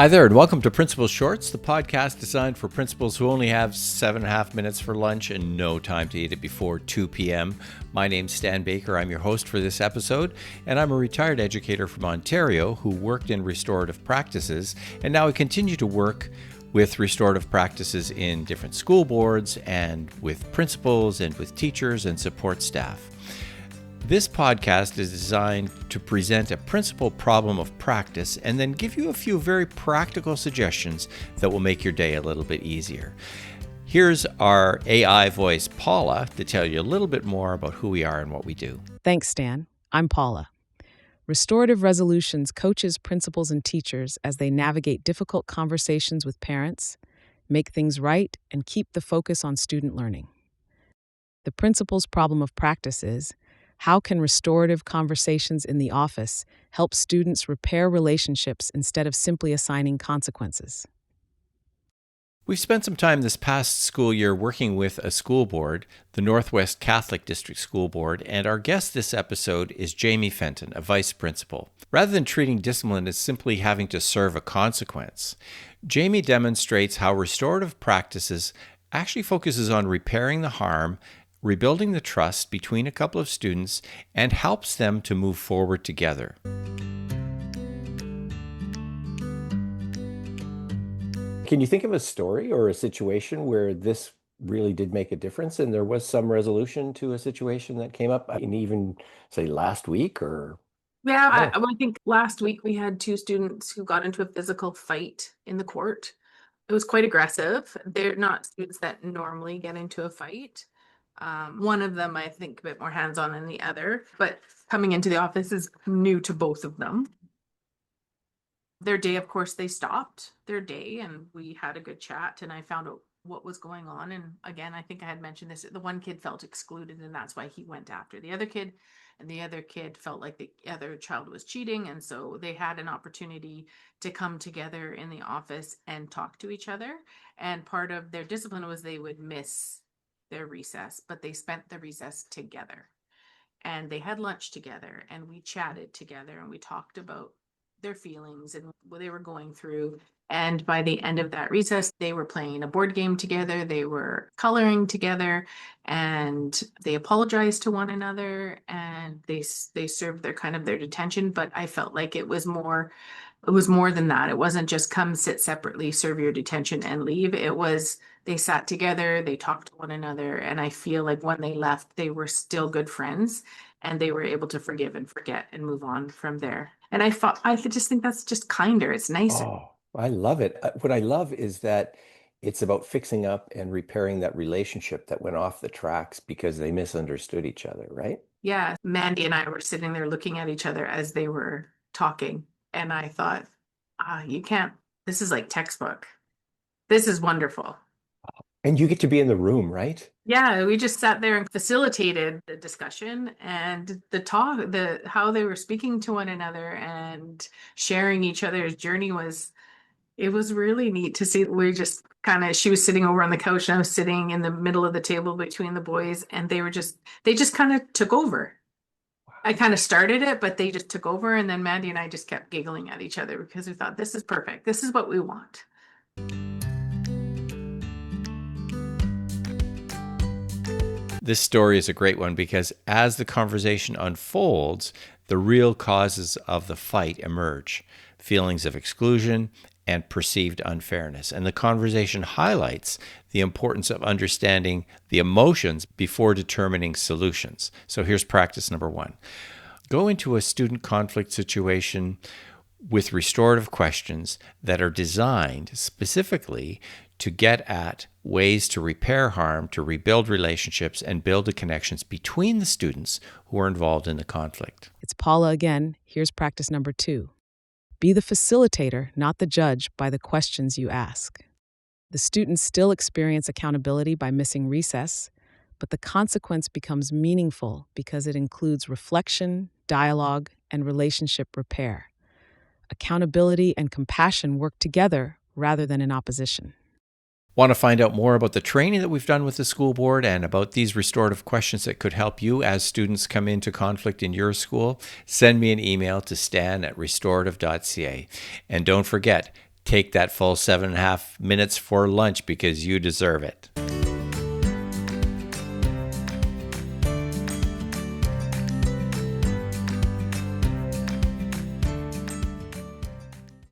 Hi there, and welcome to Principal Shorts, the podcast designed for principals who only have 7.5 minutes for lunch and no time to eat it before 2 p.m. My name's Stan Baker. I'm your host for this episode, and I'm a retired educator from Ontario who worked in restorative practices, and now I continue to work with restorative practices in different school boards and with principals and with teachers and support staff. This podcast is designed to present a principal problem of practice and then give you a few very practical suggestions that will make your day a little bit easier. Here's our AI voice, Paula, to tell you a little bit more about who we are and what we do. Thanks, Stan. I'm Paula. Restorative Resolutions coaches principals and teachers as they navigate difficult conversations with parents, make things right, and keep the focus on student learning. The principal's problem of practice is: how can restorative conversations in the office help students repair relationships instead of simply assigning consequences? We've spent some time this past school year working with a school board, the Northwest Catholic District School Board, and our guest this episode is Jaime Fenton, a vice principal. Rather than treating discipline as simply having to serve a consequence, Jaime demonstrates how restorative practices actually focuses on repairing the harm, rebuilding the trust between a couple of students, and helps them to move forward together. Can you think of a story or a situation where this really did make a difference and there was some resolution to a situation that came up, and even say last week or? I think last week we had two students who got into a physical fight in the court. It was quite aggressive. They're not students that normally get into a fight. One of them, I think, a bit more hands-on than the other, but coming into the office is new to both of them. Their day, of course, they stopped their day and we had a good chat and I found out what was going on. And again, I think I had mentioned this, the one kid felt excluded and that's why he went after the other kid. And the other kid felt like the other child was cheating. And so they had an opportunity to come together in the office and talk to each other. And part of their discipline was they would miss their recess, but they spent the recess together and they had lunch together and we chatted together and we talked about their feelings and what they were going through. And by the end of that recess, they were playing a board game together, they were coloring together, and they apologized to one another and they served their detention. But I felt like it was more than that. It wasn't just come sit separately, serve your detention and leave. It was they sat together, they talked to one another, and I feel like when they left, they were still good friends and they were able to forgive and forget and move on from there. And I just think that's just kinder. It's nicer. Oh, I love it. What I love is that it's about fixing up and repairing that relationship that went off the tracks because they misunderstood each other, right? Yeah, Mandy and I were sitting there looking at each other as they were talking. And I thought, you can't, this is like textbook. This is wonderful. And you get to be in the room, right? Yeah, we just sat there and facilitated the discussion and the talk, how they were speaking to one another and sharing each other's journey it was really neat to see. She was sitting over on the couch and I was sitting in the middle of the table between the boys and they just kind of took over. I kind of started it, but they just took over. And then Mandy and I just kept giggling at each other because we thought, this is perfect. This is what we want. This story is a great one because as the conversation unfolds, the real causes of the fight emerge: feelings of exclusion and perceived unfairness. And the conversation highlights the importance of understanding the emotions before determining solutions. So here's practice number 1. Go into a student conflict situation with restorative questions that are designed specifically to get at ways to repair harm, to rebuild relationships, and build the connections between the students who are involved in the conflict. It's Paula again. Here's practice number 2. Be the facilitator, not the judge, by the questions you ask. The students still experience accountability by missing recess, but the consequence becomes meaningful because it includes reflection, dialogue, and relationship repair. Accountability and compassion work together rather than in opposition. Want to find out more about the training that we've done with the school board and about these restorative questions that could help you as students come into conflict in your school? Send me an email to stan@restorative.ca. And don't forget, take that full 7.5 minutes for lunch because you deserve it.